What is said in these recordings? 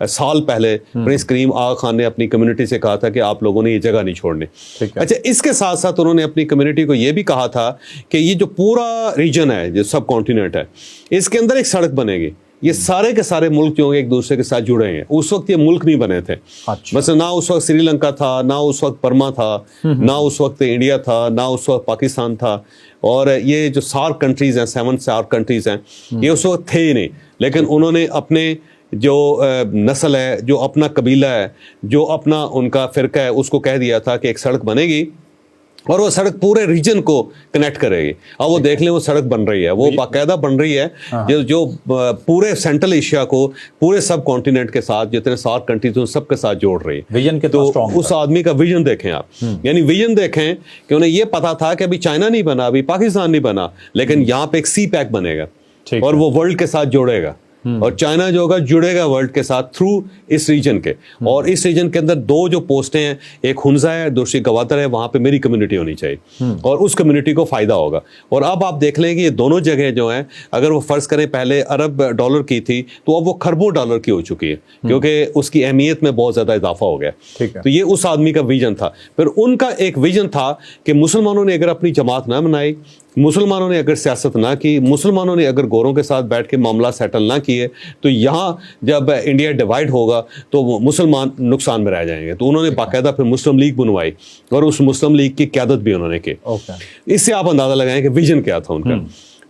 سال پہلے پرنس کریم آغا خان نے اپنی کمیونٹی سے کہا تھا کہ آپ لوگوں نے یہ جگہ نہیں چھوڑنی. اچھا, اس کے ساتھ ساتھ انہوں نے اپنی کمیونٹی کو یہ بھی کہا تھا کہ یہ جو پورا ریجن ہے, جو سب کانٹیننٹ ہے, اس کے اندر ایک سڑک بنے گی. یہ سارے کے سارے ملک جو ایک دوسرے کے ساتھ جڑے ہیں. اس وقت یہ ملک نہیں بنے تھے, مثلا نہ اس وقت سری لنکا تھا, نہ اس وقت برما تھا, نہ اس وقت انڈیا تھا, نہ اس وقت پاکستان تھا, اور یہ جو سارک کنٹریز ہیں, 7 سارک کنٹریز ہیں, یہ اس وقت تھے ہی نہیں. لیکن انہوں نے اپنے جو نسل ہے, جو اپنا قبیلہ ہے, جو اپنا ان کا فرقہ ہے, اس کو کہہ دیا تھا کہ ایک سڑک بنے گی اور وہ سڑک پورے ریجن کو کنیکٹ کرے گی. اب وہ دیکھ لیں وہ سڑک بن رہی ہے, وہ باقاعدہ بن رہی ہے, جو پورے سینٹرل ایشیا کو پورے سب کانٹیننٹ کے ساتھ, جتنے سارک کنٹریز ہیں سب کے ساتھ جوڑ رہی ہے. ویژن کے تو اس آدمی کا ویژن دیکھیں آپ, یعنی ویژن دیکھیں کہ انہیں یہ پتا تھا کہ ابھی چائنا نہیں بنا, ابھی پاکستان نہیں بنا, لیکن یہاں پہ ایک سی پیک بنے گا اور وہ ورلڈ کے ساتھ جوڑے گا, اور چائنا جو ہوگا جڑے گا ورلڈ کے ساتھ تھرو اس ریجن کے. اور اس ریجن کے اندر 2 جو پوسٹیں ہیں, ایک ہنزا ہے, دوسری گواتر ہے, وہاں پہ میری کمیونٹی ہونی چاہیے اور اس کمیونٹی کو فائدہ ہوگا. اور اب آپ دیکھ لیں کہ یہ دونوں جگہیں جو ہیں, اگر وہ فرض کریں پہلے ارب ڈالر کی تھی تو اب وہ کھربوں ڈالر کی ہو چکی ہے, کیونکہ اس کی اہمیت میں بہت زیادہ اضافہ ہو گیا. تو یہ اس آدمی کا ویژن تھا. پھر ان کا ایک ویژن تھا کہ مسلمانوں نے اگر اپنی جماعت نہ بنائی, مسلمانوں نے اگر سیاست نہ کی, مسلمانوں نے اگر گوروں کے ساتھ بیٹھ کے معاملہ سیٹل نہ کیے, تو یہاں جب انڈیا ڈیوائیڈ ہوگا تو وہ مسلمان نقصان میں رہ جائیں گے. تو انہوں نے باقاعدہ پھر مسلم لیگ بنوائی اور اس مسلم لیگ کی قیادت بھی انہوں نے کی. اس سے آپ اندازہ لگائیں کہ ویژن کیا تھا ان کا.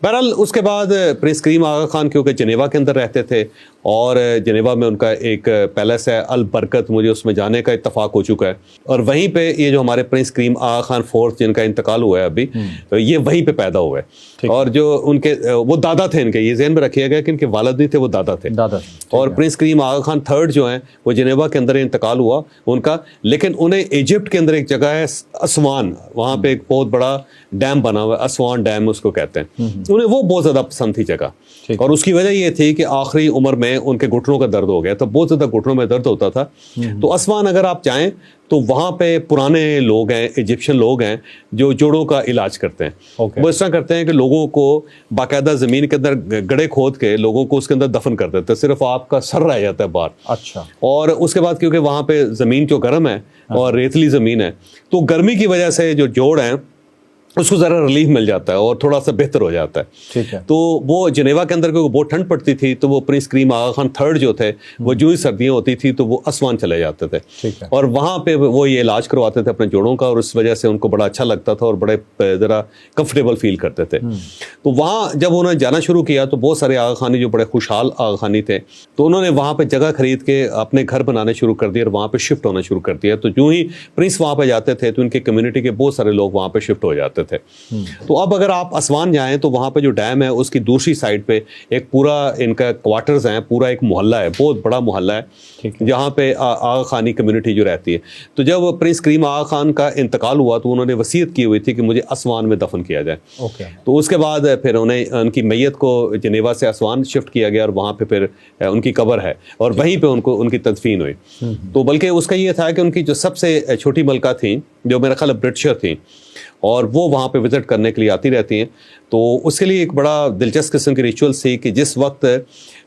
بہرحال اس کے بعد پرنس کریم آغا خان کیونکہ جنیوا کے اندر رہتے تھے, اور جنیوا میں ان کا ایک پیلس ہے البرکت, مجھے اس میں جانے کا اتفاق ہو چکا ہے. اور وہیں پہ یہ جو ہمارے پرنس کریم آغا خان فورتھ جن کا انتقال ہوا ہے ابھی, یہ وہیں پہ پیدا ہوئے. اور جو ان کے وہ دادا تھے ان کے, یہ ذہن میں رکھیے گا کہ ان کے والد نہیں تھے, وہ دادا تھے. اور پرنس کریم آغا خان تھرڈ جو ہیں وہ جنیوا کے اندر انتقال ہوا ان کا, لیکن انہیں ایجپٹ کے اندر ایک جگہ ہے اسوان, وہاں پہ ایک بہت بڑا ڈیم بنا ہوا ہے, اسوان ڈیم اس کو کہتے ہیں. انہیں وہ بہت زیادہ پسند تھی جگہ, اور اس کی وجہ یہ تھی کہ آخری عمر میں ان کے گھٹنوں کا درد ہو گیا تھا, بہت زیادہ گھٹنوں میں درد ہوتا تھا. تو اسوان اگر آپ جائیں تو وہاں پہ پرانے لوگ ہیں, ایجپشن لوگ ہیں جو جوڑوں کا علاج کرتے ہیں. وہ اس طرح کرتے ہیں کہ لوگوں کو باقاعدہ زمین کے اندر گڑھے کھود کے لوگوں کو اس کے اندر دفن کر دیتے ہیں, صرف آپ کا سر رہ جاتا ہے باہر. اچھا. اور اس کے بعد کیونکہ وہاں پہ زمین جو گرم ہے اور ریتلی زمین ہے, تو گرمی کی وجہ سے جو جوڑ ہیں اس کو ذرا ریلیف مل جاتا ہے اور تھوڑا سا بہتر ہو جاتا ہے. تو وہ جنیوا کے اندر کیونکہ بہت ٹھنڈ پڑتی تھی, تو وہ پرنس کریم آغا خان تھرڈ جو تھے وہ جو ہی سردیاں ہوتی تھی تو وہ اسوان چلے جاتے تھے, اور وہاں پہ وہ یہ علاج کرواتے تھے اپنے جوڑوں کا, اور اس وجہ سے ان کو بڑا اچھا لگتا تھا اور بڑے ذرا کمفرٹیبل فیل کرتے تھے. تو وہاں جب انہوں نے جانا شروع کیا تو بہت سارے آغا خانی جو بڑے خوشحال آغا خانی تھے, تو انہوں نے وہاں پہ جگہ خرید کے اپنے گھر بنانے شروع کر دیے اور وہاں پہ شفٹ ہونا شروع کر دیا. تو جو ہی پرنس وہاں پہ جاتے تھے تو ان کی کمیونٹی کے بہت سارے لوگ وہاں پہ شفٹ ہو جاتے تھے. تو اب اگر آپ اسوان جائیں تو وہاں پہ جو ڈیم ہے اس کی دوسری سائڈ پہ ایک پورا ان کا کوارٹرز ہیں, پورا ایک محلہ ہے, بہت بڑا محلہ ہے جہاں پہ آغا خانی کمیونٹی جو رہتی ہے. تو جب پرنس کریم آغا خان کا انتقال ہوا تو انہوں نے وصیت کی ہوئی تھی کہ مجھے اسوان میں دفن کیا جائے. تو اس کے بعد پھر انہیں ان کی میت کو جنیوا سے اسوان شفٹ کیا گیا, اور وہاں پہ پھر ان کی قبر ہے اور وہیں پہ ان کی تدفین ہوئی. تو بلکہ اس کا یہ تھا کہ ان کی جو سب سے چھوٹی ملکہ تھیں جو میرا خیال برٹشر تھیں, اور وہ وہاں پہ وزٹ کرنے کے لیے آتی رہتی ہیں. تو اس کے لیے ایک بڑا دلچسپ قسم کی ریچولس تھی کہ جس وقت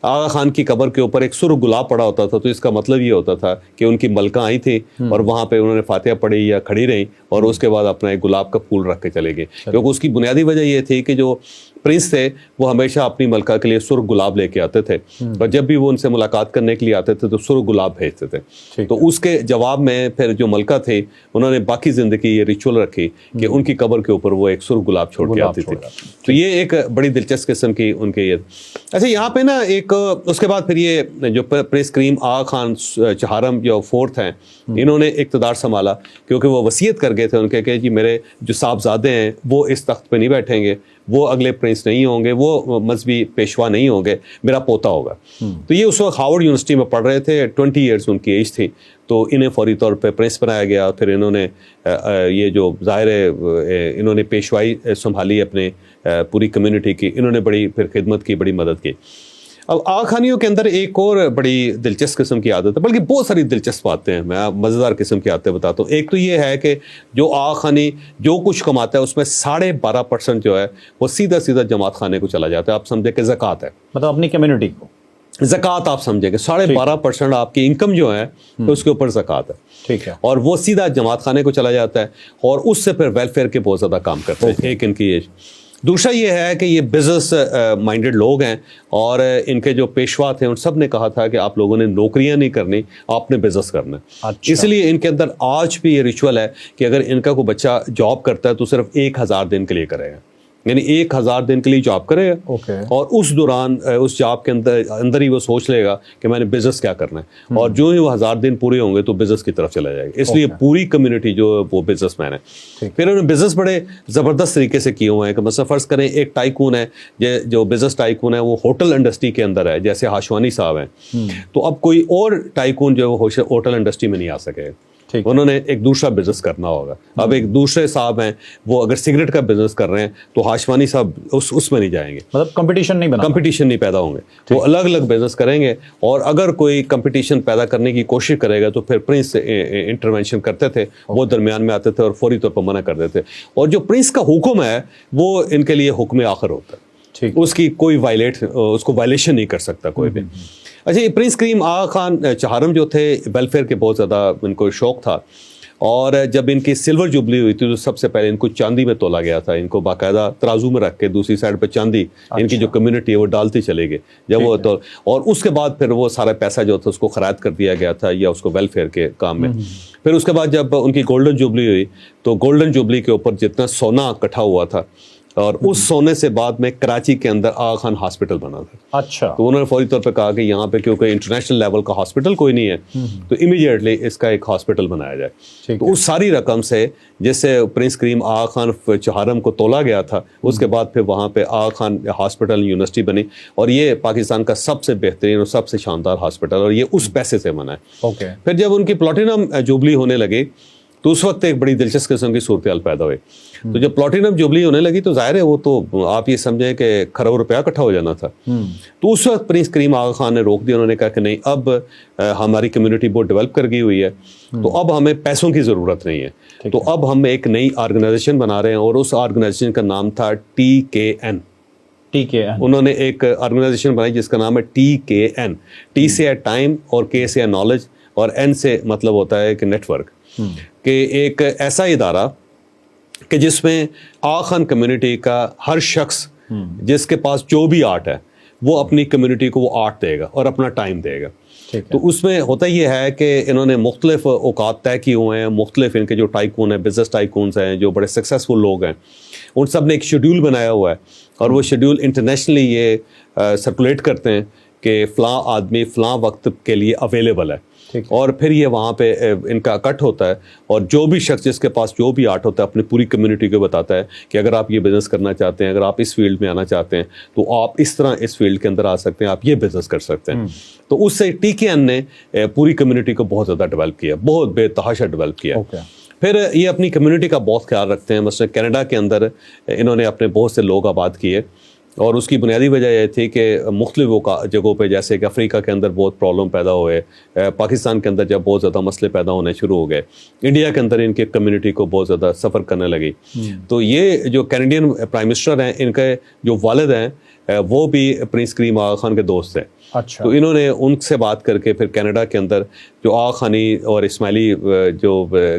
آغا خان کی قبر کے اوپر ایک سرخ گلاب پڑا ہوتا تھا, تو اس کا مطلب یہ ہوتا تھا کہ ان کی ملکہ آئی تھی اور وہاں پہ انہوں نے فاتحہ پڑھی یا کھڑی رہیں, اور اس کے بعد اپنا ایک گلاب کا پھول رکھ کے چلے گئے. کیونکہ اس کی بنیادی وجہ یہ تھی کہ جو پرنس تھے وہ ہمیشہ اپنی ملکہ کے لیے سرخ گلاب لے کے آتے تھے, اور جب بھی وہ ان سے ملاقات کرنے کے لیے آتے تھے تو سرخ گلاب بھیجتے تھے. تو اس کے جواب میں پھر جو ملکہ تھے انہوں نے باقی زندگی یہ ریچول رکھی کہ ان کی قبر کے اوپر وہ ایک سرخ گلاب چھوڑ کے آتی تھی. تو یہ ایک بڑی دلچسپ قسم کی ان کے یہ. اچھا, یہاں پہ نا ایک اس کے بعد پھر یہ جو پرنس کریم آغا خان چہارم جو فورتھ ہیں, انہوں نے اقتدار سنبھالا کیونکہ وہ وصیت کر گئے تھے ان کے کہ جی میرے جو صاحبزادے ہیں وہ اس تخت پہ نہیں بیٹھیں گے, وہ اگلے پرنس نہیں ہوں گے, وہ مذہبی پیشوا نہیں ہوں گے, میرا پوتا ہوگا. تو یہ اس وقت ہارورڈ یونیورسٹی میں پڑھ رہے تھے, 20 ایئرس ان کی ایج تھی, تو انہیں فوری طور پہ پرنس بنایا گیا. پھر انہوں نے یہ جو ظاہر ہے انہوں نے پیشوائی سنبھالی اپنے پوری کمیونٹی کی, انہوں نے بڑی پھر خدمت کی, بڑی مدد کی. اب آغا خانیوں کے اندر ایک اور بڑی دلچسپ قسم کی عادت ہے, بلکہ بہت ساری دلچسپ باتیں ہیں, میں مزیدار قسم کی عادتیں بتاتا ہوں. ایک تو یہ ہے کہ جو آغا خانی جو کچھ کماتا ہے اس میں 12.5% جو ہے وہ سیدھا جماعت خانے کو چلا جاتا ہے. آپ سمجھے کہ زکوٰۃ ہے, مطلب اپنی کمیونٹی کو. زکوٰۃ آپ سمجھیں کہ 12.5% آپ کی انکم جو ہے تو اس کے اوپر زکوٰۃ ہے. ٹھیک ہے. اور وہ سیدھا جماعت خانے کو چلا جاتا ہے اور اس سے پھر ویلفیئر کے بہت زیادہ کام کرتے ہیں. ایک ان کی دوسرا یہ ہے کہ یہ بزنس مائنڈیڈ لوگ ہیں اور ان کے جو پیشوا تھے ان سب نے کہا تھا کہ آپ لوگوں نے نوکریاں نہیں کرنی, آپ نے بزنس کرنا ہے. اس لیے ان کے اندر آج بھی یہ ریچول ہے کہ اگر ان کا کوئی بچہ جاب کرتا ہے تو صرف 1000 دن کے لیے کرے گا, یعنی 1000 دن کے لیے جاب کرے گا اور اس دوران اس جاب کے اندر ہی وہ سوچ لے گا کہ میں نے بزنس کیا کرنا ہے, اور جو ہی وہ 1000 دن پورے ہوں گے تو بزنس کی طرف چلا جائے گا. اس لیے پوری کمیونٹی جو ہے وہ بزنس مین ہے. پھر انہوں نے بزنس بڑے زبردست طریقے سے کیے ہوئے ہیں کہ مثلا فرض کریں ایک ٹائکون ہے, جو بزنس ٹائکون ہے وہ ہوٹل انڈسٹری کے اندر ہے, جیسے ہاشوانی صاحب ہیں, تو اب کوئی اور ٹائکون جو ہے ہوٹل انڈسٹری میں نہیں آ سکے, انہوں نے ایک دوسرا بزنس کرنا ہوگا. اب ایک دوسرے صاحب ہیں وہ اگر سگریٹ کا بزنس کر رہے ہیں تو ہاشوانی صاحب اس میں نہیں جائیں گے, مطلب کمپٹیشن نہیں پیدا ہوں گے, وہ الگ الگ بزنس کریں گے. اور اگر کوئی کمپٹیشن پیدا کرنے کی کوشش کرے گا تو پھر پرنس انٹرونشن کرتے تھے, وہ درمیان میں آتے تھے اور فوری طور پر منع کر دیتے. اور جو پرنس کا حکم ہے وہ ان کے لیے حکم آخر ہوتا ہے, اس کی کوئی اس کو وائلیشن نہیں کر سکتا کوئی بھی. اچھا, یہ پرنس کریم آغا خان چہارم جو تھے ویلفیئر کے بہت زیادہ ان کو شوق تھا, اور جب ان کی سلور جوبلی ہوئی تھی تو سب سے پہلے ان کو چاندی میں تولا گیا تھا. ان کو باقاعدہ ترازو میں رکھ کے دوسری سائڈ پہ چاندی ان کی جو کمیونٹی ہے وہ ڈالتی چلے گئے جب وہ تو, اور اس کے بعد پھر وہ سارا پیسہ جو تھا اس کو خراج کر دیا گیا تھا یا اس کو ویلفیئر کے کام میں. پھر اس کے بعد جب ان کی گولڈن جوبلی ہوئی تو گولڈن جوبلی کے اوپر جتنا سونا اکٹھا ہوا تھا, اور اس سونے سے بعد میں کراچی کے اندر آغا خان ہاسپٹل بنا تھا. اچھا. تو انہوں نے فوری طور پہ کہا کہ یہاں پہ کیونکہ انٹرنیشنل لیول کا ہاسپٹل کوئی نہیں ہے تو امیڈیٹلی اس کا ایک ہاسپٹل بنایا جائے. تو اس ساری رقم سے جس سے پرنس کریم آغا خان چہارم کو تولا گیا تھا, اس کے بعد پھر وہاں پہ آغا خان ہاسپٹل یونیورسٹی بنی, اور یہ پاکستان کا سب سے بہترین اور سب سے شاندار ہاسپٹل, اور یہ اس پیسے سے بنا ہے. پھر جب ان کی پلاٹینم جوبلی ہونے لگی تو اس وقت ایک بڑی دلچسپ قسم کی صورتحال پیدا ہوئی. تو جب پلاٹینم جوبلی ہونے لگی تو ظاہر ہے وہ تو آپ یہ سمجھیں کہ کروڑ روپیہ اکٹھا ہو جانا تھا. تو اس وقت پرنس کریم آغا خان نے روک دیا. انہوں نے کہا کہ نہیں, اب ہماری کمیونٹی بہت ڈیولپ کر گئی ہوئی ہے تو اب ہمیں پیسوں کی ضرورت نہیں ہے, تو اب ہم ایک نئی آرگنائزیشن بنا رہے ہیں, اور اس آرگنائزیشن کا نام تھا TKN. انہوں نے ایک آرگنائزیشن بنائی جس کا نام ہے TKN. T سے ہے ٹائم اور K سے ہے نالج اور N سے مطلب ہوتا ہے کہ نیٹ ورک, کہ ایک ایسا ادارہ کہ جس میں آغا خان کمیونٹی کا ہر شخص جس کے پاس جو بھی آرٹ ہے وہ اپنی کمیونٹی کو وہ آرٹ دے گا اور اپنا ٹائم دے گا. تو اس میں ہوتا یہ ہے کہ انہوں نے مختلف اوقات طے کیے ہوئے ہیں, مختلف ان کے جو ٹائکون ہیں, بزنس ٹائکونز ہیں, جو بڑے سکسیسفل لوگ ہیں, ان سب نے ایک شیڈیول بنایا ہوا ہے, اور وہ شیڈیول انٹرنیشنلی یہ سرکولیٹ کرتے ہیں کہ فلاں آدمی فلاں وقت کے لیے اویلیبل ہے, اور پھر یہ وہاں پہ ان کا کٹ ہوتا ہے, اور جو بھی شخص جس کے پاس جو بھی آرٹ ہوتا ہے اپنی پوری کمیونٹی کو بتاتا ہے کہ اگر آپ یہ بزنس کرنا چاہتے ہیں, اگر آپ اس فیلڈ میں آنا چاہتے ہیں تو آپ اس طرح اس فیلڈ کے اندر آ سکتے ہیں, آپ یہ بزنس کر سکتے ہیں. تو اس سے TKN نے پوری کمیونٹی کو بہت زیادہ ڈیولپ کیا, بہت بے تحاشا ڈیولپ کیا. پھر یہ اپنی کمیونٹی کا بہت خیال رکھتے ہیں. مثلا کینیڈا کے اندر انہوں نے اپنے بہت سے لوگ آباد کیے, اور اس کی بنیادی وجہ یہ تھی کہ مختلف جگہوں پہ جیسے کہ افریقہ کے اندر بہت پرابلم پیدا ہوئے, پاکستان کے اندر جب بہت زیادہ مسئلے پیدا ہونے شروع ہو گئے, انڈیا کے اندر ان کے کمیونٹی کو بہت زیادہ سفر کرنے لگی. تو یہ جو کینیڈین پرائم منسٹر ہیں, ان کے جو والد ہیں وہ بھی پرنس کریم آغا خان کے دوست ہیں. تو انہوں نے ان سے بات کر کے پھر کینیڈا کے اندر جو آغا خانی اور اسماعیلی جو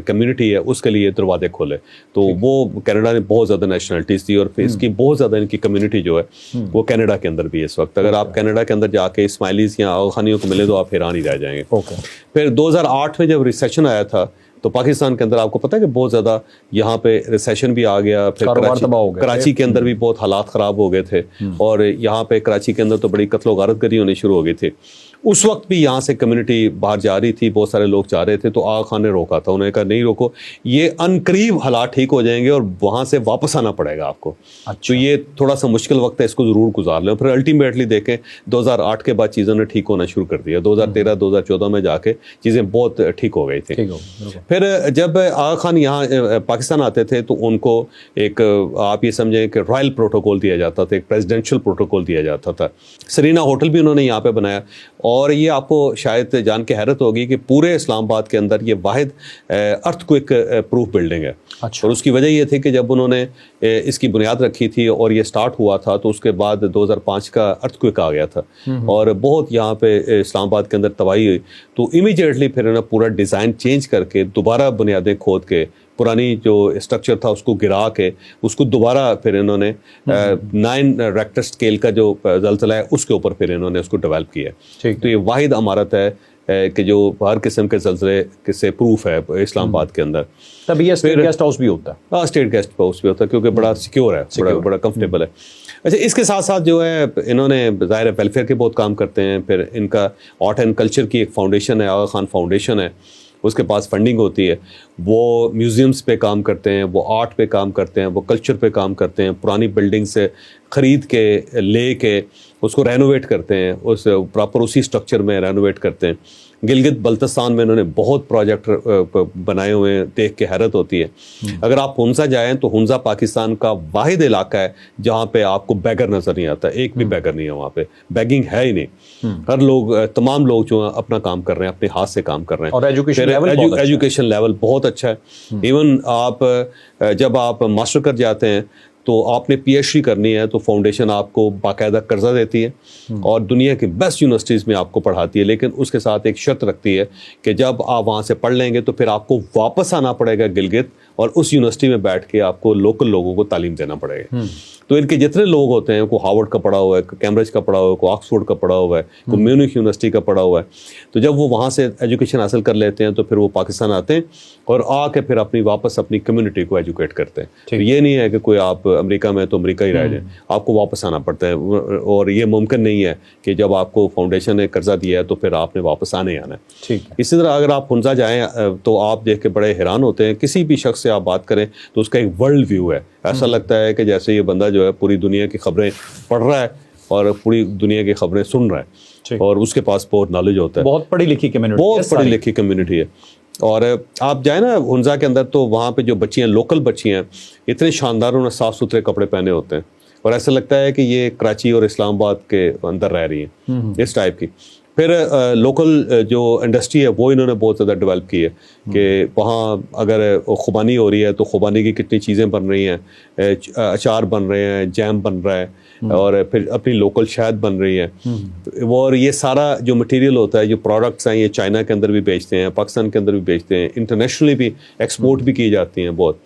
کمیونٹی ہے اس کے لیے دروازے کھولے. تو وہ کینیڈا نے بہت زیادہ نیشنلٹیز تھی, اور پھر اس کی بہت زیادہ ان کی کمیونٹی جو ہے وہ کینیڈا کے اندر بھی اس وقت. اگر آپ کینیڈا کے اندر جا کے اسماعیلیز یا آغا خانیوں کو ملے تو آپ حیران ہی رہ جائیں گے. پھر 2008 میں جب ریسیشن آیا تھا تو پاکستان کے اندر آپ کو پتہ ہے کہ بہت زیادہ یہاں پہ ریسیشن بھی آ گیا, پھر کراچی کے اندر بھی بہت حالات خراب ہو گئے تھے, اور یہاں پہ کراچی کے اندر تو بڑی قتل و غارت گری ہونی شروع ہو گئی تھی. اس وقت بھی یہاں سے کمیونٹی باہر جا رہی تھی, بہت سارے لوگ جا رہے تھے, تو آغا خان نے روکا تھا. انہوں نے کہا نہیں روکو, یہ ان قریب حالات ٹھیک ہو جائیں گے اور وہاں سے واپس آنا پڑے گا آپ کو. تو یہ تھوڑا سا مشکل وقت ہے, اس کو ضرور گزار لیں. پھر الٹیمیٹلی دیکھیں 2008 کے بعد چیزوں نے ٹھیک ہونا شروع کر دیا. 2013-2014 میں جا کے چیزیں بہت ٹھیک ہو گئی تھیں. پھر جب آغا خان یہاں پاکستان آتے تھے تو ان کو ایک آپ یہ سمجھیں کہ رائل پروٹوکول دیا جاتا تھا, ایک پریزیڈینشیل پروٹوکول دیا جاتا تھا. سرینا ہوٹل بھی انہوں نے یہاں پہ بنایا, اور یہ آپ کو شاید جان کے حیرت ہوگی کہ پورے اسلام آباد کے اندر یہ واحد ارتھ کوئک پروف بلڈنگ ہے. اور اس کی وجہ یہ تھی کہ جب انہوں نے اس کی بنیاد رکھی تھی اور یہ سٹارٹ ہوا تھا تو اس کے بعد 2005 کا ارتھ کوئک آ گیا تھا اور بہت یہاں پہ اسلام آباد کے اندر تباہی ہوئی. تو امیجیٹلی پھر انہوں نے پورا ڈیزائن چینج کر کے دوبارہ بنیادیں کھود کے پرانی جو اسٹرکچر تھا اس کو گرا کے اس کو دوبارہ پھر انہوں نے 9 ریکٹر اسکیل کا جو زلزلہ ہے اس کے اوپر پھر انہوں نے اس کو ڈیولپ کیا. تو یہ واحد عمارت ہے کہ جو ہر قسم کے زلزلے سے پروف ہے اسلام آباد کے اندر. تب یہ اسٹیٹ گیسٹ ہاؤس بھی ہوتا ہے. ہاں اسٹیٹ گیسٹ ہاؤس بھی ہوتا ہے کیونکہ بڑا سیکیور ہے, بڑا کمفرٹیبل ہے. اچھا اس کے ساتھ ساتھ جو ہے انہوں نے ظاہر ہے ویلفیئر کے بہت کام کرتے ہیں. پھر ان کا آرٹ اینڈ کلچر کی ایک فاؤنڈیشن ہے, آغا خان فاؤنڈیشن ہے, اس کے پاس فنڈنگ ہوتی ہے. وہ میوزیمز پہ کام کرتے ہیں, وہ آرٹ پہ کام کرتے ہیں, وہ کلچر پہ کام کرتے ہیں. پرانی بلڈنگ سے خرید کے لے کے اس کو رینوویٹ کرتے ہیں, اس پراپر اسی اسٹرکچر میں رینوویٹ کرتے ہیں. گلگت بلتستان میں انہوں نے بہت پروجیکٹ بنائے ہوئے ہیں, دیکھ کے حیرت ہوتی ہے. اگر آپ ہنزا جائیں تو ہنزا پاکستان کا واحد علاقہ ہے جہاں پہ آپ کو بیگر نظر نہیں آتا. ایک بھی بیگر نہیں ہے وہاں پہ, بیگنگ ہے ہی نہیں. ہر لوگ, تمام لوگ جو ہیں اپنا کام کر رہے ہیں, اپنے ہاتھ سے کام کر رہے ہیں. اور ایجوکیشن لیول بہت اچھا ہے. ایون آپ جب آپ ماسٹر کر جاتے ہیں تو آپ نے پی ایچ ڈی کرنی ہے تو فاؤنڈیشن آپ کو باقاعدہ قرضہ دیتی ہے اور دنیا کی بیسٹ یونیورسٹیز میں آپ کو پڑھاتی ہے. لیکن اس کے ساتھ ایک شرط رکھتی ہے کہ جب آپ وہاں سے پڑھ لیں گے تو پھر آپ کو واپس آنا پڑے گا گلگت اور اس یونیورسٹی میں بیٹھ کے آپ کو لوکل لوگوں کو تعلیم دینا پڑے گا. تو ان کے جتنے لوگ ہوتے ہیں, کوئی ہارورڈ کا پڑھا ہوا ہے, کیمبرج کا پڑھا ہوا ہے, کوئی آکسفورڈ کا پڑھا ہوا ہے, کوئی میونخ یونیورسٹی کا پڑھا ہوا ہے, تو جب وہ وہاں سے ایجوکیشن حاصل کر لیتے ہیں تو پھر وہ پاکستان آتے ہیں اور آ کے پھر واپس اپنی کمیونٹی کو ایجوکیٹ کرتے ہیں. تو یہ نہیں ہے کہ کوئی آپ امریکہ میں تو امریکہ ہی رہ جائیں, آپ کو واپس آنا پڑتا ہے. اور یہ ممکن نہیں ہے کہ جب آپ کو فاؤنڈیشن نے قرضہ دیا ہے تو پھر آپ نے واپس آنے آنا ہے. اسی طرح اگر آپ ہنزا جائیں تو آپ دیکھ کے بڑے حیران ہوتے ہیں. کسی بھی شخص سے آپ بات کریں تو اس کا ایک ورلڈ ویو ہے. ایسا لگتا ہے کہ جیسے یہ بندہ جو ہے پوری دنیا کی خبریں پڑھ رہا ہے اور پوری دنیا کی خبریں سن رہا ہے اور اس کے پاس بہت نالج ہوتا ہے. بہت پڑھی لکھی کمیونٹی, بہت پڑھی لکھی کمیونٹی ہے. اور آپ جائیں نا ہنزا کے اندر تو وہاں پہ جو بچیاں, لوکل بچیاں, اتنے شاندار انہوں نے صاف ستھرے کپڑے پہنے ہوتے ہیں اور ایسا لگتا ہے کہ یہ کراچی اور اسلام آباد کے اندر رہ رہی ہیں, اس ٹائپ کی. پھر لوکل جو انڈسٹری ہے وہ انہوں نے بہت زیادہ ڈیولپ کی ہے کہ وہاں اگر خوبانی ہو رہی ہے تو خوبانی کی کتنی چیزیں بن رہی ہیں, اچار بن رہے ہیں, جیم بن رہا ہے اور پھر اپنی لوکل شہد بن رہی ہے. اور یہ سارا جو مٹیریل ہوتا ہے, جو پروڈکٹس ہیں, یہ چائنا کے اندر بھی بیچتے ہیں, پاکستان کے اندر بھی بیچتے ہیں, انٹرنیشنلی بھی ایکسپورٹ بھی کی جاتی ہیں بہت.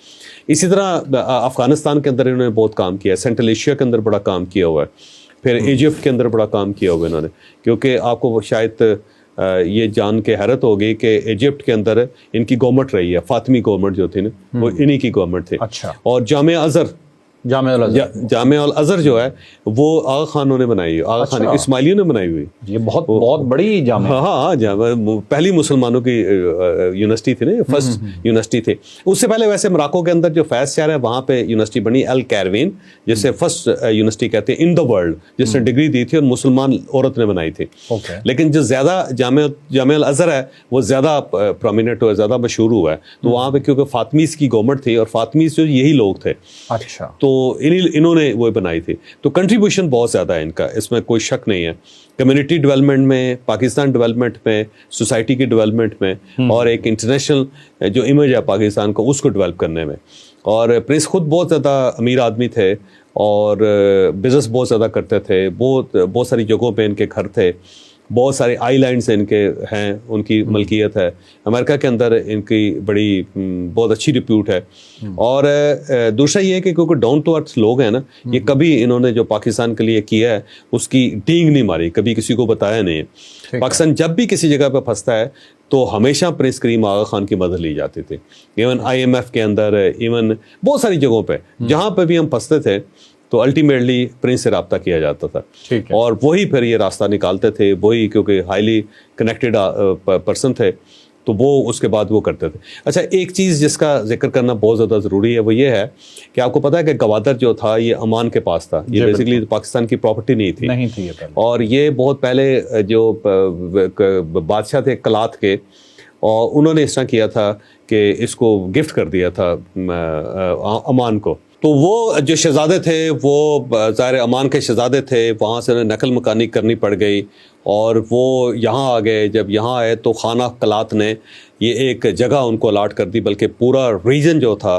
اسی طرح افغانستان کے اندر انہوں نے بہت کام کیا ہے, سینٹرل ایشیا کے اندر بڑا کام کیا ہوا ہے, پھر ایجپٹ کے اندر بڑا کام کیا ہوا انہوں نے. کیونکہ آپ کو شاید یہ جان کے حیرت ہوگی کہ ایجپٹ کے اندر ان کی گورنمنٹ رہی ہے, فاطمی گورنمنٹ جو تھی نا وہ انہی کی گورنمنٹ تھی. اور جامعہ الازہر جو ہے وہ آغا خانوں نے بنائی, آغا خان اسماعیلیوں نے بنائی ہوئی. یہ بہت بڑی جامعہ. ہاں جامعہ پہلی مسلمانوں کی یونیورسٹی تھی نا, فرسٹ یونیورسٹی تھی. اس سے پہلے ویسے مراکو کے اندر جو فیض شہر ہے وہاں پہ یونیورسٹی بنی الکیروین, جسے فرسٹ یونیورسٹی کہتے ہیں ان دا ورلڈ, جس نے ڈگری دی تھی اور مسلمان عورت نے بنائی تھی. لیکن جو زیادہ جامعہ الازہر ہے وہ زیادہ پرومیننٹ ہوا, زیادہ مشہور ہوا ہے. تو وہاں پہ کیونکہ فاطمیز کی گورنمنٹ تھی اور فاطمیز جو یہی لوگ تھے, اچھا, تو انہوں نے وہ بنائی تھی. تو کنٹریبیوشن بہت زیادہ ہے ان کا, اس میں کوئی شک نہیں ہے. کمیونٹی ڈیولپمنٹ میں, پاکستان ڈیولپمنٹ میں, سوسائٹی کی ڈیولپمنٹ میں, اور ایک انٹرنیشنل جو امیج ہے پاکستان کو اس کو ڈیولپ کرنے میں. اور پرنس خود بہت زیادہ امیر آدمی تھے اور بزنس بہت زیادہ کرتے تھے. بہت ساری جگہوں پہ ان کے گھر تھے, بہت سارے آئی لینڈس ان کے ہیں, ان کی ملکیت ہے. امریکہ کے اندر ان کی بڑی بہت اچھی ریپیوٹ ہے. اور دوسرا یہ ہے کہ کیونکہ ڈاؤن ٹو ارتھ لوگ ہیں نا, یہ کبھی انہوں نے جو پاکستان کے لیے کیا ہے اس کی ڈینگ نہیں ماری, کبھی کسی کو بتایا نہیں ہے. پاکستان جب بھی کسی جگہ پہ پھنستا ہے تو ہمیشہ پرنس کریم آغا خان کی مدد لی جاتی تھی. ایون IMF کے اندر, ایون بہت ساری جگہوں پہ جہاں پہ بھی ہم پھنستے تھے تو الٹیمیٹلی پرنس سے رابطہ کیا جاتا تھا. اور وہی پھر یہ راستہ نکالتے تھے, وہی کیونکہ ہائیلی کنیکٹڈ پرسن تھے تو وہ اس کے بعد وہ کرتے تھے. اچھا ایک چیز جس کا ذکر کرنا بہت زیادہ ضروری ہے وہ یہ ہے کہ آپ کو پتا ہے کہ گوادر جو تھا یہ عمان کے پاس تھا, یہ بیسیکلی پاکستان کی پراپرٹی نہیں تھی. اور یہ بہت پہلے جو بادشاہ تھے کلات کے, اور انہوں نے اس طرح کیا تھا کہ اس کو گفٹ کر دیا تھا عمان کو تو وہ جو شہزادے تھے وہ ظاہر امان کے شہزادے تھے، وہاں سے انہیں نقل مکانی کرنی پڑ گئی اور وہ یہاں آ گئے. جب یہاں آئے تو خانہ قلات نے یہ ایک جگہ ان کو الاٹ کر دی، بلکہ پورا ریجن جو تھا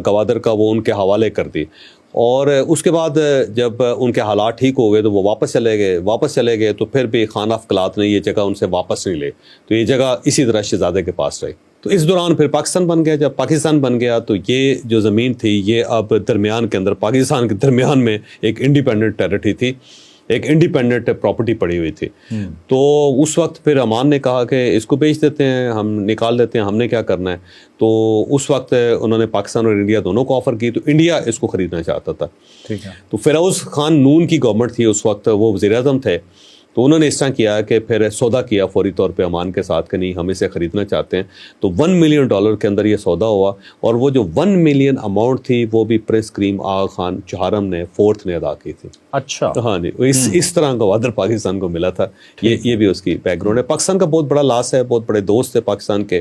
گوادر کا وہ ان کے حوالے کر دی. اور اس کے بعد جب ان کے حالات ٹھیک ہو گئے تو وہ واپس چلے گئے تو پھر بھی خانہ قلات نے یہ جگہ ان سے واپس نہیں لے، تو یہ جگہ اسی طرح شہزادے کے پاس رہی. تو اس دوران پھر پاکستان بن گیا. جب پاکستان بن گیا تو یہ جو زمین تھی یہ اب درمیان کے اندر، پاکستان کے درمیان میں ایک انڈیپینڈنٹ ٹیریٹری تھی، ایک انڈیپینڈنٹ پراپرٹی پڑی ہوئی تھی. تو اس وقت پھر امان نے کہا کہ اس کو بیچ دیتے ہیں، ہم نکال دیتے ہیں، ہم نے کیا کرنا ہے. تو اس وقت انہوں نے پاکستان اور انڈیا دونوں کو آفر کی، تو انڈیا اس کو خریدنا چاہتا تھا. ٹھیک ہے. تو فیروز خان نون کی گورنمنٹ تھی اس وقت، وہ وزیر اعظم تھے. تو انہوں نے اس طرح کیا کہ پھر سودا کیا فوری طور پہ امان کے ساتھ کہ نہیں ہم اسے خریدنا چاہتے ہیں. تو $1 ملین کے اندر یہ سودا ہوا، اور وہ جو 1 ملین اماؤنٹ تھی وہ بھی پرنس کریم آغا خان چہارم نے 4th نے ادا کی تھی. اچھا. ہاں جی، اس طرح گوادر پاکستان کو ملا تھا. یہ بھی اس کی بیک گراؤنڈ ہے. پاکستان کا بہت بڑا لاس ہے، بہت بڑے دوست تھے پاکستان کے،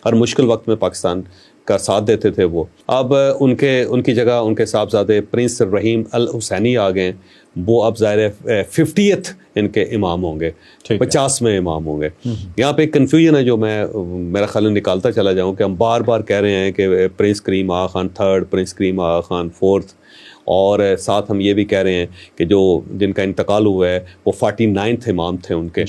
ہر مشکل وقت میں پاکستان کا ساتھ دیتے تھے وہ. اب ان کی جگہ ان کے صاحبزادے پرنس رحیم الحسینی آ گئے. وہ اب ظاہر 50th ان کے امام ہوں گے، 50ویں امام ہوں گے. یہاں پہ ایک کنفیوژن ہے جو میں میرا خیال ہے نکالتا چلا جاؤں کہ ہم بار بار کہہ رہے ہیں کہ پرنس کریم آغا خان 3rd، پرنس کریم آغا خان 4th، اور ساتھ ہم یہ بھی کہہ رہے ہیں کہ جن کا انتقال ہوا ہے وہ 49th امام تھے ان کے.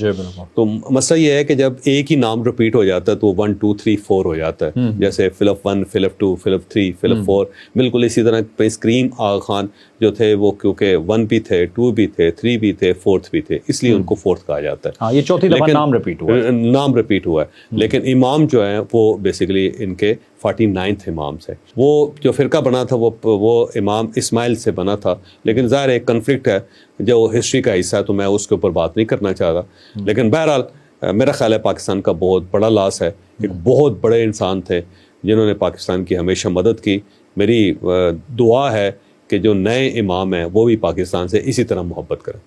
تو مسئلہ یہ ہے کہ جب ایک ہی نام رپیٹ ہو جاتا ہے تو 1 2 3 4 ہو جاتا ہے. جیسے فلپ 1، فلپ 2، فلپ 3، فلپ 4، بالکل اسی طرح پرنس کریم آغا خان جو تھے وہ کیونکہ 1 بھی تھے، 2 بھی تھے، 3 بھی تھے، 4th بھی تھے، اس لیے ان کو 4th کہا جاتا ہے. یہ چوتھی دفعہ نام رپیٹ ہوا ہے. لیکن امام جو ہیں وہ بیسیکلی ان کے 49th امام سے. وہ جو فرقہ بنا تھا وہ امام اسماعیل سے بنا تھا، لیکن ظاہر ایک کنفلکٹ ہے جو ہسٹری کا حصہ ہے، تو میں اس کے اوپر بات نہیں کرنا چاہ رہا. لیکن بہرحال میرا خیال ہے پاکستان کا بہت بڑا لاس ہے. ایک بہت بڑے انسان تھے جنہوں نے پاکستان کی ہمیشہ مدد کی. میری دعا ہے کہ جو نئے امام ہیں وہ بھی پاکستان سے اسی طرح محبت کریں.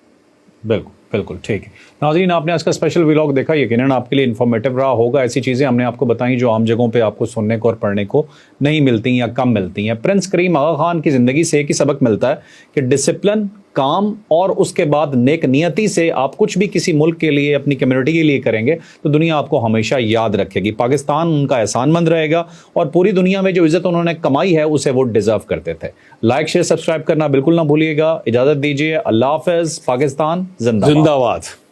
بالکل ٹھیک ہے. ناظرین، آپ نے آج کا اسپیشل ولاگ دیکھا، یقیناً آپ کے لیے انفارمیٹیو رہا ہوگا. ایسی چیزیں ہم نے آپ کو بتائیں جو عام جگہوں پہ آپ کو سننے کو اور پڑھنے کو نہیں ملتی یا کم ملتی ہیں. پرنس کریم آغا خان کی زندگی سے ایک ہی سبق ملتا ہے کہ ڈسپلن، کام اور اس کے بعد نیک نیتی سے آپ کچھ بھی کسی ملک کے لیے، اپنی کمیونٹی کے لیے کریں گے تو دنیا آپ کو ہمیشہ یاد رکھے گی. پاکستان ان کا احسان مند رہے گا، اور پوری دنیا میں جو عزت انہوں نے کمائی ہے اسے وہ ڈیزرو کرتے تھے. لائک، شیئر، سبسکرائب کرنا بالکل نہ بھولیے گا. اجازت دیجیے. اللہ حافظ. پاکستان زندہ باد.